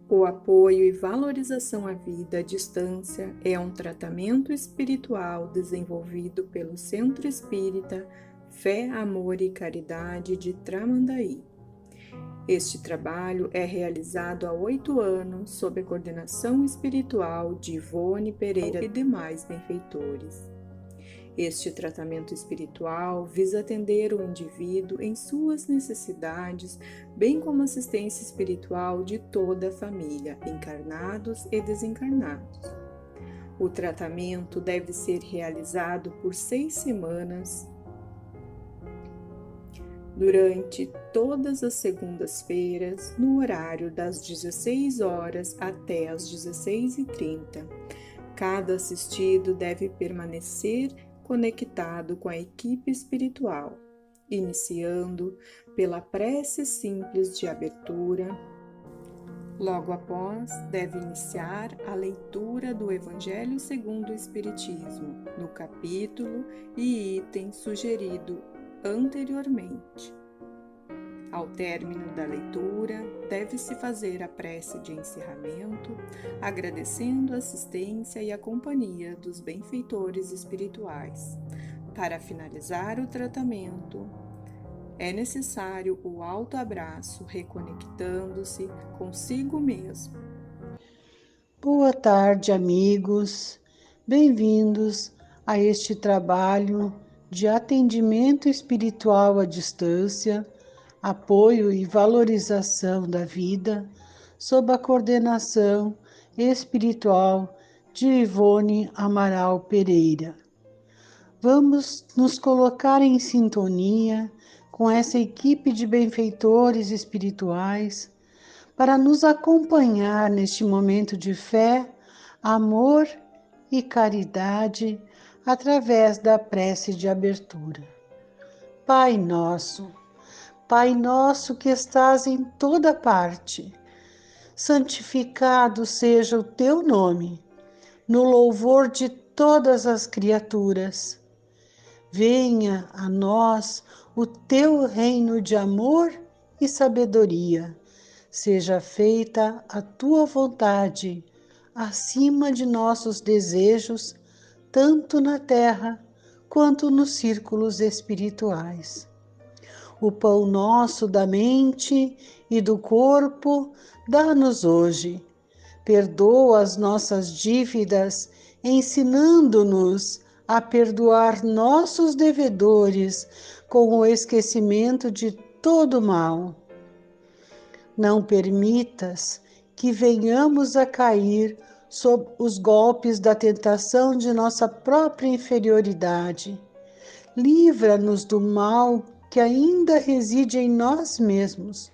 O apoio e valorização à vida à distância é um tratamento espiritual desenvolvido pelo Centro Espírita Fé, Amor e Caridade de Tramandaí. Este trabalho é realizado há 8 anos sob a coordenação espiritual de Ivone Pereira e demais benfeitores. Este tratamento espiritual visa atender o indivíduo em suas necessidades, bem como assistência espiritual de toda a família, encarnados e desencarnados. O tratamento deve ser realizado por 6 semanas, durante todas as segundas-feiras, no horário das 16 horas até as 16h30. Cada assistido deve permanecer conectado com a equipe espiritual, iniciando pela prece simples de abertura. Logo após, deve iniciar a leitura do Evangelho segundo o Espiritismo, no capítulo e item sugerido anteriormente. Ao término da leitura, deve-se fazer a prece de encerramento, agradecendo a assistência e a companhia dos benfeitores espirituais. Para finalizar o tratamento, é necessário o autoabraço, reconectando-se consigo mesmo. Boa tarde, amigos. Bem-vindos a este trabalho de atendimento espiritual à distância, apoio e valorização da vida, sob a coordenação espiritual de Ivone Amaral Pereira. Vamos nos colocar em sintonia com essa equipe de benfeitores espirituais para nos acompanhar neste momento de fé, amor e caridade através da prece de abertura. Pai nosso que estás em toda parte, santificado seja o teu nome, no louvor de todas as criaturas. Venha a nós o teu reino de amor e sabedoria. Seja feita a tua vontade, acima de nossos desejos, tanto na terra quanto nos círculos espirituais. O pão nosso da mente e do corpo, dá-nos hoje. Perdoa as nossas dívidas, ensinando-nos a perdoar nossos devedores com o esquecimento de todo mal. Não permitas que venhamos a cair sob os golpes da tentação de nossa própria inferioridade. Livra-nos do mal que ainda reside em nós mesmos,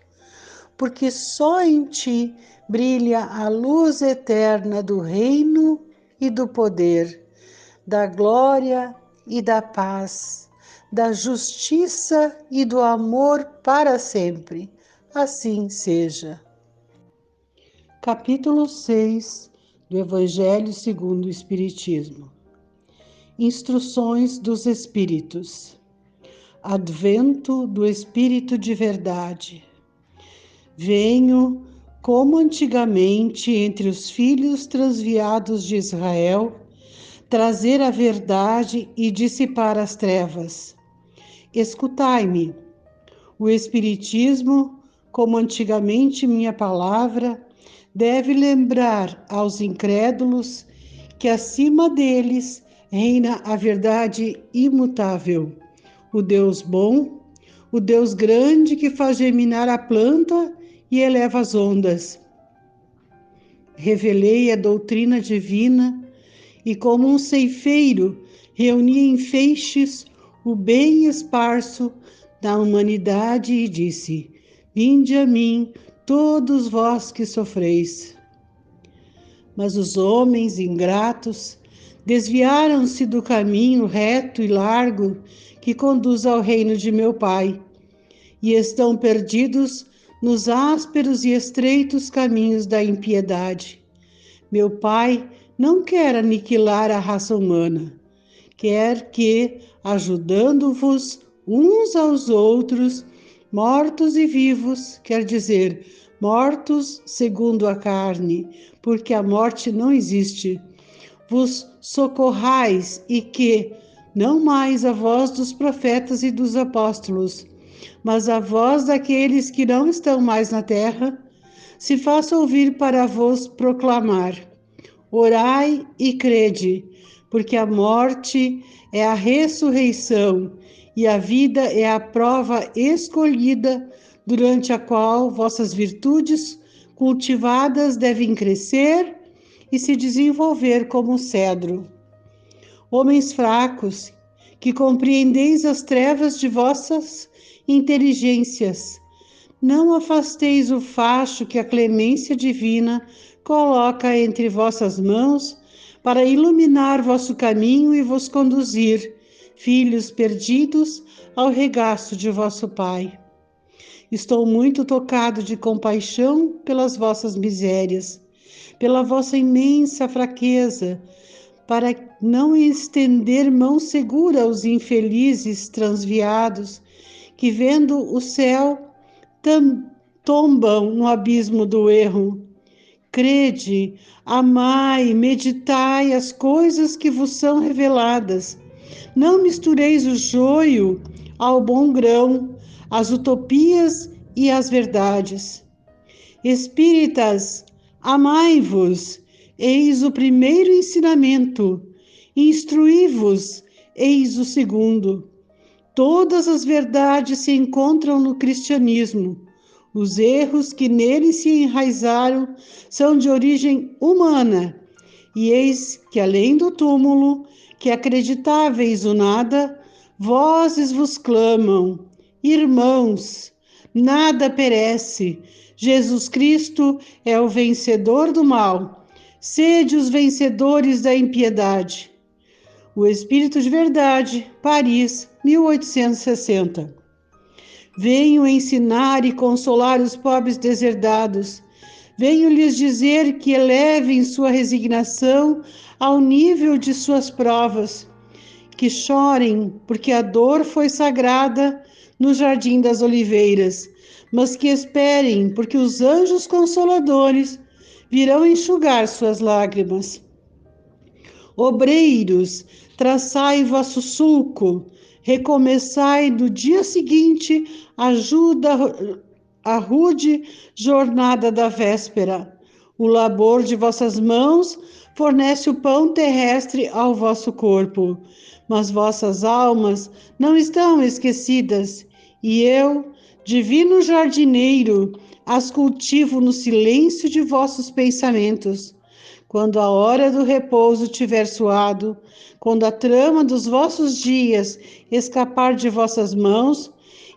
porque só em ti brilha a luz eterna do reino e do poder, da glória e da paz, da justiça e do amor para sempre. Assim seja. Capítulo 6 do Evangelho segundo o Espiritismo. Instruções dos Espíritos. Advento do Espírito de Verdade. Venho, como antigamente entre os filhos transviados de Israel, trazer a verdade e dissipar as trevas. Escutai-me. O Espiritismo, como antigamente minha palavra, deve lembrar aos incrédulos que acima deles reina a verdade imutável, o Deus bom, o Deus grande que faz germinar a planta e eleva as ondas. Revelei a doutrina divina e, como um ceifeiro, reuni em feixes o bem esparso da humanidade e disse: vinde a mim, todos vós que sofreis. Mas os homens ingratos desviaram-se do caminho reto e largo que conduz ao reino de meu Pai, e estão perdidos nos ásperos e estreitos caminhos da impiedade. Meu Pai não quer aniquilar a raça humana, quer que, ajudando-vos uns aos outros, mortos e vivos, quer dizer, mortos segundo a carne, porque a morte não existe. Vos socorrais e que, não mais a voz dos profetas e dos apóstolos, mas a voz daqueles que não estão mais na terra, se faça ouvir para vos proclamar. Orai e crede, porque a morte é a ressurreição e a vida é a prova escolhida, durante a qual vossas virtudes cultivadas devem crescer e se desenvolver como cedro. Homens fracos, que compreendeis as trevas de vossas inteligências, não afasteis o facho que a clemência divina coloca entre vossas mãos para iluminar vosso caminho e vos conduzir, filhos perdidos, ao regaço de vosso Pai. Estou muito tocado de compaixão pelas vossas misérias, pela vossa imensa fraqueza, para não estender mão segura aos infelizes transviados, que vendo o céu tombam no abismo do erro. Crede, amai, meditai as coisas que vos são reveladas. Não mistureis o joio ao bom grão, as utopias e as verdades. Espíritas, amai-vos, eis o primeiro ensinamento. Instruí-vos, eis o segundo. Todas as verdades se encontram no cristianismo. Os erros que nele se enraizaram são de origem humana. E eis que, além do túmulo, que acreditáveis o nada, vozes vos clamam: irmãos, nada perece. Jesus Cristo é o vencedor do mal. Sede os vencedores da impiedade. O Espírito de Verdade, Paris, 1860. Venho ensinar e consolar os pobres deserdados. Venho lhes dizer que elevem sua resignação ao nível de suas provas, que chorem porque a dor foi sagrada no jardim das oliveiras, mas que esperem porque os anjos consoladores virão enxugar suas lágrimas. Obreiros, traçai vosso sulco, recomeçai no dia seguinte a rude jornada da véspera. O labor de vossas mãos fornece o pão terrestre ao vosso corpo, mas vossas almas não estão esquecidas, e eu, divino jardineiro, as cultivo no silêncio de vossos pensamentos. Quando a hora do repouso tiver soado, quando a trama dos vossos dias escapar de vossas mãos,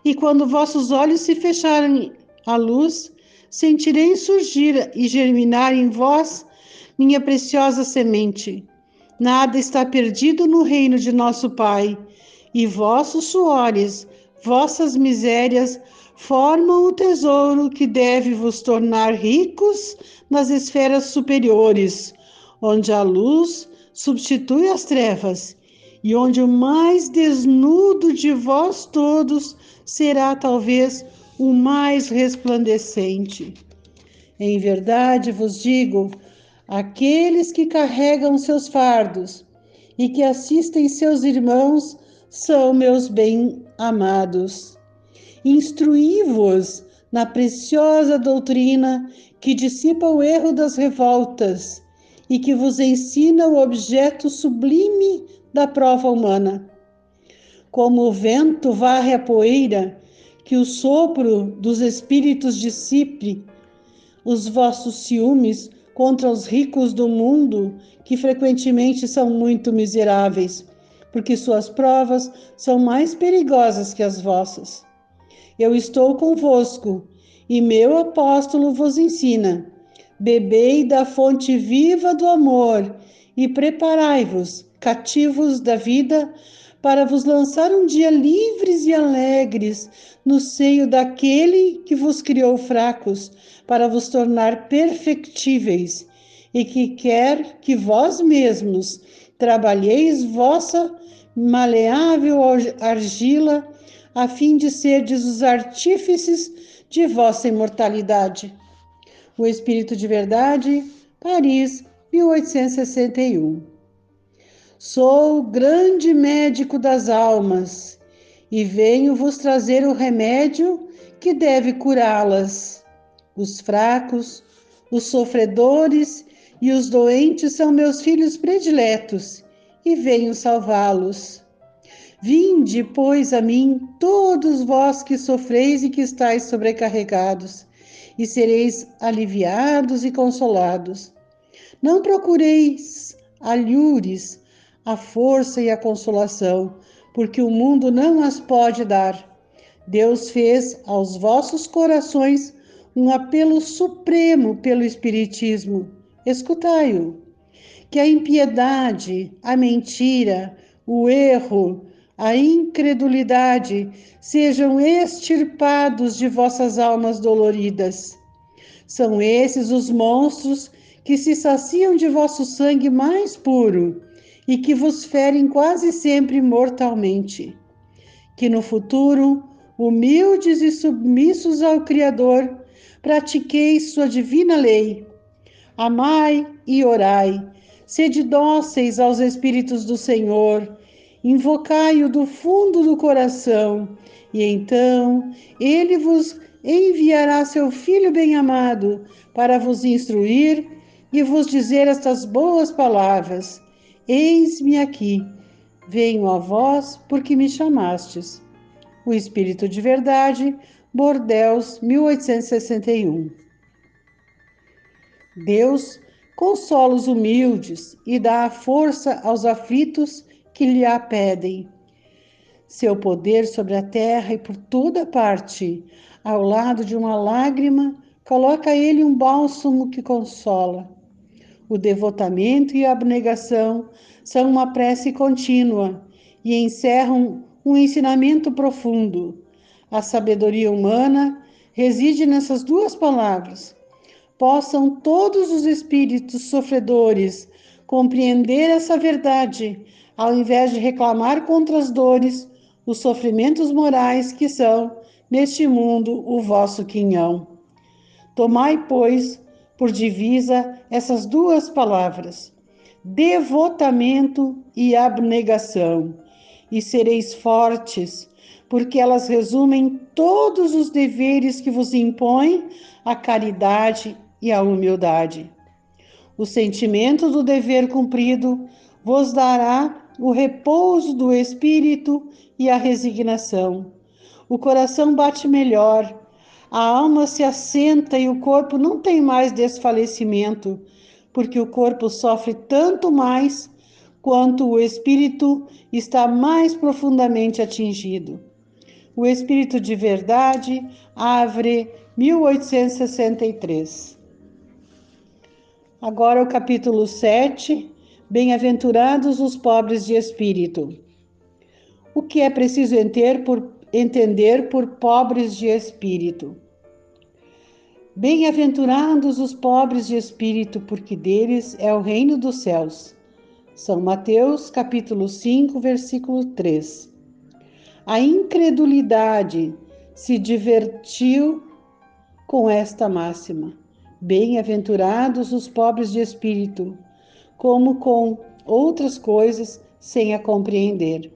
e quando vossos olhos se fecharem à luz, sentirei surgir e germinar em vós minha preciosa semente. Nada está perdido no reino de nosso Pai, e vossos suores, vossas misérias, formam o tesouro que deve vos tornar ricos nas esferas superiores, onde a luz substitui as trevas, e onde o mais desnudo de vós todos será talvez o mais resplandecente. Em verdade vos digo, aqueles que carregam seus fardos e que assistem seus irmãos são meus bem-amados. Instruí-vos na preciosa doutrina que dissipa o erro das revoltas e que vos ensina o objeto sublime da prova humana. Como o vento varre a poeira, que o sopro dos espíritos dissipe os vossos ciúmes contra os ricos do mundo, que frequentemente são muito miseráveis, porque suas provas são mais perigosas que as vossas. Eu estou convosco, e meu apóstolo vos ensina: bebei da fonte viva do amor e preparai-vos, cativos da vida, para vos lançar um dia livres e alegres no seio daquele que vos criou fracos, para vos tornar perfectíveis, e que quer que vós mesmos trabalheis vossa maleável argila, a fim de serdes os artífices de vossa imortalidade. O Espírito de Verdade, Paris, 1861. Sou o grande médico das almas e venho vos trazer o remédio que deve curá-las. Os fracos, os sofredores e os doentes são meus filhos prediletos e venho salvá-los. Vinde, pois, a mim, todos vós que sofreis e que estáis sobrecarregados, e sereis aliviados e consolados. Não procureis alhures a força e a consolação, porque o mundo não as pode dar. Deus fez aos vossos corações um apelo supremo pelo Espiritismo. Escutai-o. Que a impiedade, a mentira, o erro, a incredulidade sejam extirpados de vossas almas doloridas. São esses os monstros que se saciam de vosso sangue mais puro e que vos ferem quase sempre mortalmente. Que no futuro, humildes e submissos ao Criador, pratiqueis sua divina lei. Amai e orai, sede dóceis aos Espíritos do Senhor, invocai-o do fundo do coração, e então ele vos enviará seu Filho bem-amado para vos instruir e vos dizer estas boas palavras: Eis-me aqui, venho a vós porque me chamastes. O Espírito de Verdade, Bordeaux, 1861. Deus consola os humildes e dá a força aos aflitos que lhe a pedem. Seu poder sobre a terra e por toda parte, ao lado de uma lágrima, coloca a ele um bálsamo que consola. O devotamento e a abnegação são uma prece contínua e encerram um ensinamento profundo. A sabedoria humana reside nessas duas palavras. Possam todos os espíritos sofredores compreender essa verdade, ao invés de reclamar contra as dores, os sofrimentos morais que são, neste mundo, o vosso quinhão. Tomai, pois, por divisa essas duas palavras, devotamento e abnegação, e sereis fortes, porque elas resumem todos os deveres que vos impõe a caridade e a humildade. O sentimento do dever cumprido vos dará o repouso do espírito e a resignação. O coração bate melhor, a alma se assenta e o corpo não tem mais desfalecimento, porque o corpo sofre tanto mais quanto o espírito está mais profundamente atingido. O Espírito de Verdade, Havre, 1863. Agora o capítulo 7, Bem-aventurados os pobres de espírito. O que é preciso entender por pobres de espírito? Bem-aventurados os pobres de espírito, porque deles é o reino dos céus. São Mateus, capítulo 5, versículo 3. A incredulidade se divertiu com esta máxima. Bem-aventurados os pobres de espírito, como com outras coisas sem a compreender.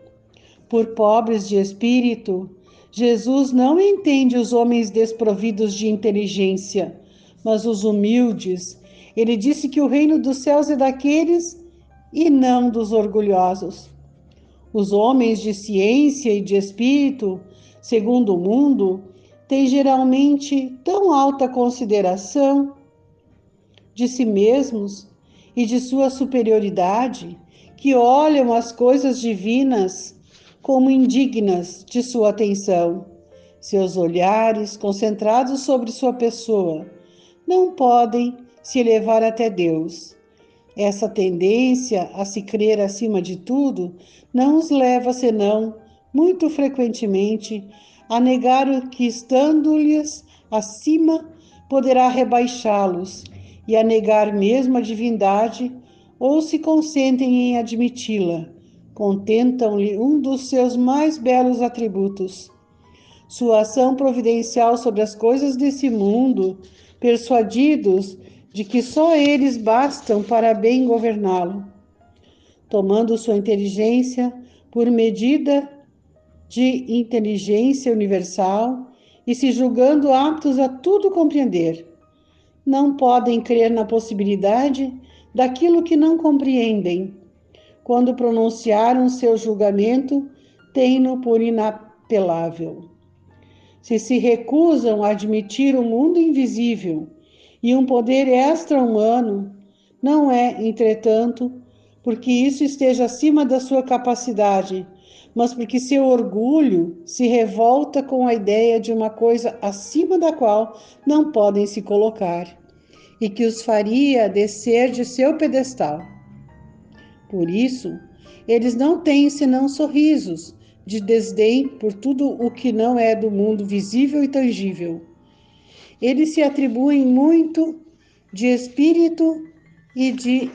Por pobres de espírito, Jesus não entende os homens desprovidos de inteligência, mas os humildes. Ele disse que o reino dos céus é daqueles e não dos orgulhosos. Os homens de ciência e de espírito, segundo o mundo, têm geralmente tão alta consideração de si mesmos e de sua superioridade que olham as coisas divinas como indignas de sua atenção. Seus olhares, concentrados sobre sua pessoa, não podem se elevar até Deus. Essa tendência a se crer acima de tudo não os leva, senão, muito frequentemente, a negar o que, estando-lhes acima, poderá rebaixá-los, e a negar mesmo a divindade, ou se consentem em admiti-la, contentam-lhe um dos seus mais belos atributos. Sua ação providencial sobre as coisas desse mundo persuadidos de que só eles bastam para bem governá-lo, tomando sua inteligência por medida de inteligência universal e se julgando aptos a tudo compreender. Não podem crer na possibilidade daquilo que não compreendem. Quando pronunciaram seu julgamento, têm-no por inapelável. Se recusam a admitir um mundo invisível e um poder extra-humano, não é, entretanto, porque isso esteja acima da sua capacidade, mas porque seu orgulho se revolta com a ideia de uma coisa acima da qual não podem se colocar e que os faria descer de seu pedestal. Por isso, eles não têm senão sorrisos de desdém por tudo o que não é do mundo visível e tangível. Eles se atribuem muito de espírito e de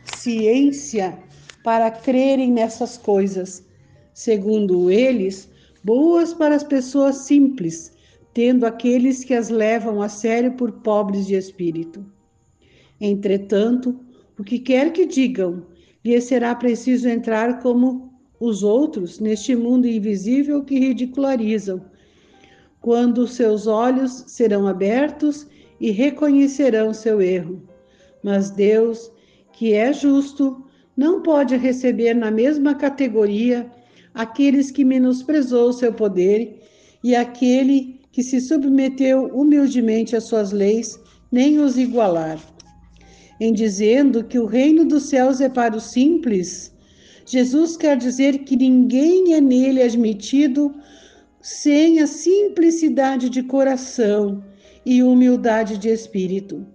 ciência para crerem nessas coisas, segundo eles, boas para as pessoas simples, tendo aqueles que as levam a sério por pobres de espírito. Entretanto, o que quer que digam, lhes será preciso entrar como os outros neste mundo invisível que ridicularizam, quando seus olhos serão abertos e reconhecerão seu erro. Mas Deus, que é justo, não pode receber na mesma categoria aqueles que menosprezou seu poder e aquele que se submeteu humildemente às suas leis, nem os igualar. Em dizendo que o reino dos céus é para os simples, Jesus quer dizer que ninguém é nele admitido sem a simplicidade de coração e humildade de espírito.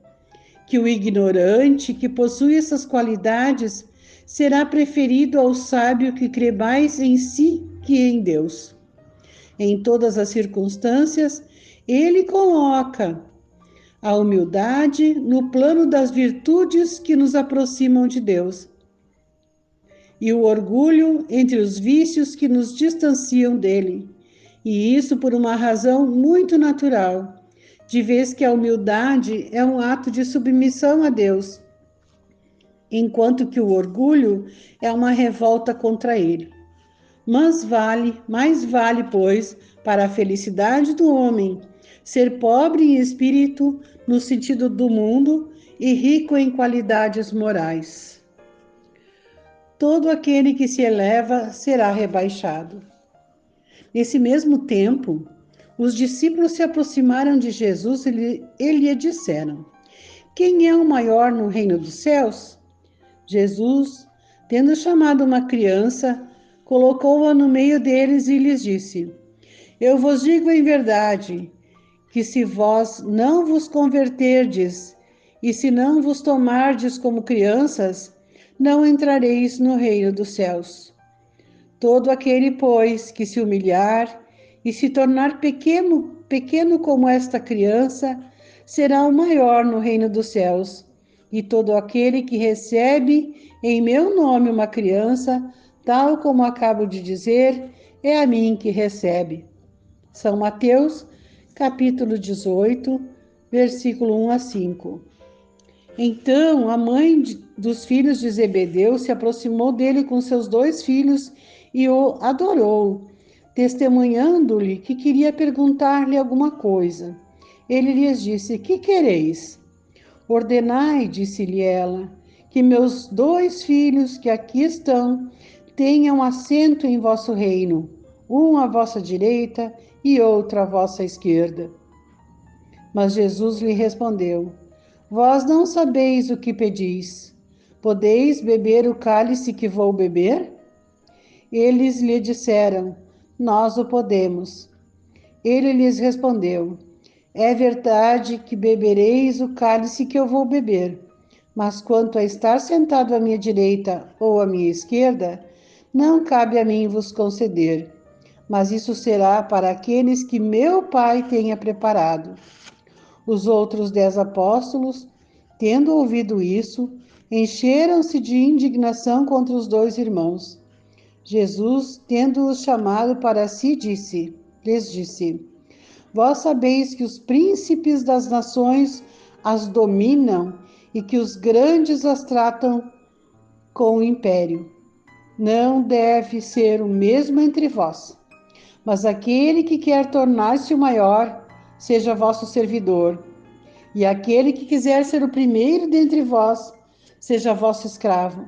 Que o ignorante que possui essas qualidades será preferido ao sábio que crê mais em si que em Deus. Em todas as circunstâncias, ele coloca a humildade no plano das virtudes que nos aproximam de Deus e o orgulho entre os vícios que nos distanciam dele. E isso por uma razão muito natural, de vez que a humildade é um ato de submissão a Deus, enquanto que o orgulho é uma revolta contra ele. Mais vale, pois, para a felicidade do homem, ser pobre em espírito no sentido do mundo e rico em qualidades morais. Todo aquele que se eleva será rebaixado. Nesse mesmo tempo, os discípulos se aproximaram de Jesus e lhe disseram: Quem é o maior no reino dos céus? Jesus, tendo chamado uma criança, colocou-a no meio deles e lhes disse: Eu vos digo em verdade, que se vós não vos converterdes e se não vos tomardes como crianças, não entrareis no reino dos céus. Todo aquele, pois, que se humilhar e se tornar pequeno como esta criança, será o maior no reino dos céus. E todo aquele que recebe em meu nome uma criança, tal como acabo de dizer, é a mim que recebe. São Mateus, capítulo 18, versículo 1 a 5. Então a mãe dos filhos de Zebedeu se aproximou dele com seus 2 filhos e o adorou, testemunhando-lhe que queria perguntar-lhe alguma coisa. Ele lhes disse: Que quereis? Ordenai, disse-lhe ela, que meus 2 filhos que aqui estão tenham assento em vosso reino, um à vossa direita e outro à vossa esquerda. Mas Jesus lhe respondeu: Vós não sabeis o que pedis. Podeis beber o cálice que vou beber? Eles lhe disseram: Nós o podemos. Ele lhes respondeu: É verdade que bebereis o cálice que eu vou beber, mas quanto a estar sentado à minha direita ou à minha esquerda, não cabe a mim vos conceder, mas isso será para aqueles que meu Pai tenha preparado. Os outros 10 apóstolos, tendo ouvido isso, encheram-se de indignação contra os 2 irmãos. Jesus, tendo-os chamado para si, lhes disse: Vós sabeis que os príncipes das nações as dominam e que os grandes as tratam com império. Não deve ser o mesmo entre vós. Mas aquele que quer tornar-se o maior, seja vosso servidor. E aquele que quiser ser o primeiro dentre vós, seja vosso escravo.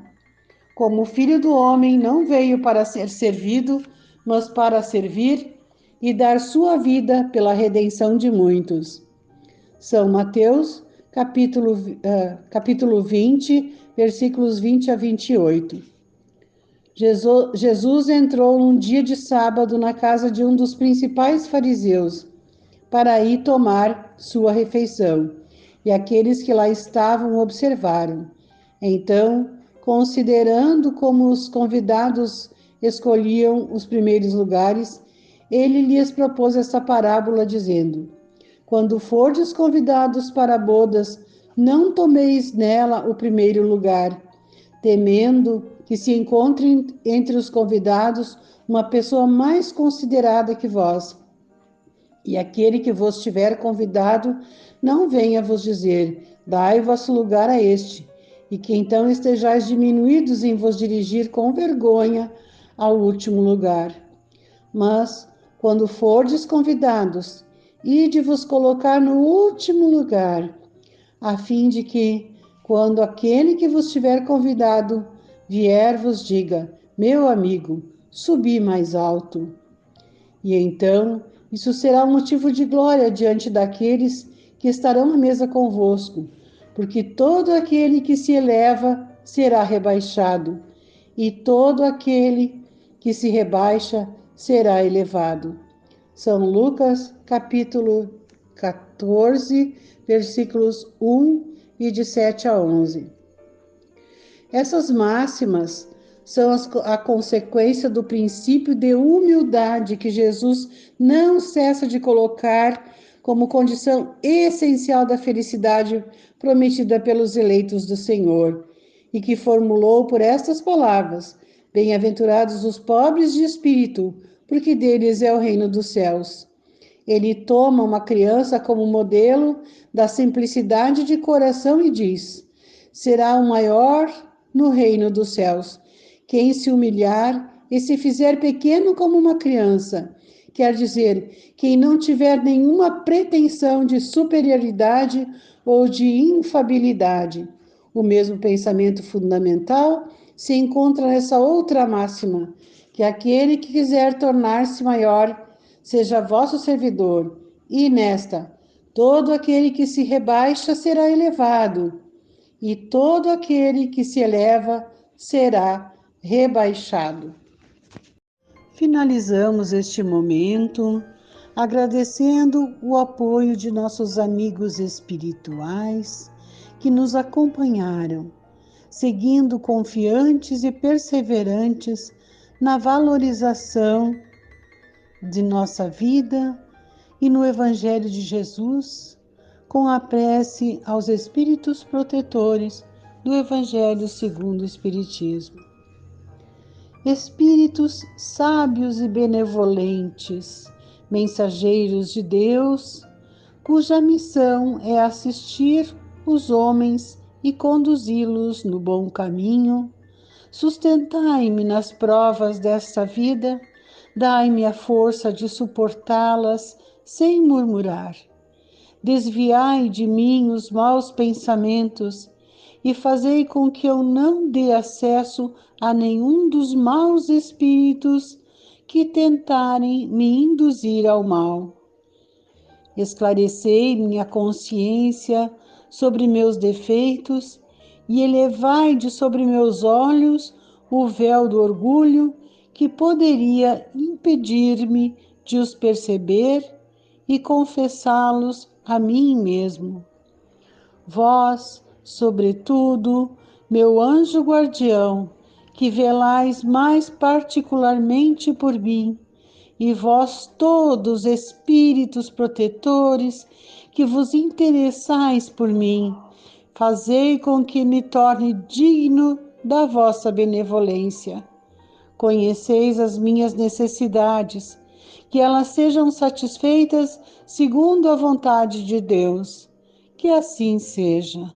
Como o Filho do Homem não veio para ser servido, mas para servir e dar sua vida pela redenção de muitos. São Mateus, capítulo 20, versículos 20 a 28. Jesus entrou num dia de sábado na casa de um dos principais fariseus, para ir tomar sua refeição, e aqueles que lá estavam observaram. Então, considerando como os convidados escolhiam os primeiros lugares, ele lhes propôs esta parábola, dizendo: Quando fordes convidados para bodas, não tomeis nela o primeiro lugar, temendo que se encontre entre os convidados uma pessoa mais considerada que vós. E aquele que vos tiver convidado, não venha vos dizer: dai vosso lugar a este, e que então estejais diminuídos em vos dirigir com vergonha ao último lugar. Mas, quando fordes convidados, ide vos colocar no último lugar, a fim de que, quando aquele que vos tiver convidado vier, vos diga: meu amigo, subi mais alto. E então isso será um motivo de glória diante daqueles que estarão à mesa convosco, porque todo aquele que se eleva será rebaixado, e todo aquele que se rebaixa será elevado. São Lucas, capítulo 14, versículos 1 e de 7 a 11. Essas máximas são a consequência do princípio de humildade que Jesus não cessa de colocar como condição essencial da felicidade prometida pelos eleitos do Senhor, e que formulou por estas palavras: Bem-aventurados os pobres de espírito, porque deles é o reino dos céus. Ele toma uma criança como modelo da simplicidade de coração e diz: será o maior no reino dos céus. Quem se humilhar e se fizer pequeno como uma criança, quer dizer, quem não tiver nenhuma pretensão de superioridade ou de infabilidade. O mesmo pensamento fundamental se encontra nessa outra máxima, que aquele que quiser tornar-se maior, seja vosso servidor, e nesta, todo aquele que se rebaixa será elevado, e todo aquele que se eleva será rebaixado. Finalizamos este momento agradecendo o apoio de nossos amigos espirituais que nos acompanharam, seguindo confiantes e perseverantes na valorização de nossa vida e no Evangelho de Jesus, com a prece aos Espíritos protetores do Evangelho segundo o Espiritismo. Espíritos sábios e benevolentes, mensageiros de Deus, cuja missão é assistir os homens e conduzi-los no bom caminho, sustentai-me nas provas desta vida, dai-me a força de suportá-las sem murmurar. Desviai de mim os maus pensamentos e fazei com que eu não dê acesso a nenhum dos maus espíritos que tentarem me induzir ao mal. Esclarecei minha consciência sobre meus defeitos e elevai de sobre meus olhos o véu do orgulho que poderia impedir-me de os perceber e confessá-los a mim mesmo. Vós, sobretudo, meu anjo guardião, que velais mais particularmente por mim, e vós todos, espíritos protetores, que vos interessais por mim, fazei com que me torne digno da vossa benevolência. Conheceis as minhas necessidades, que elas sejam satisfeitas segundo a vontade de Deus. Que assim seja.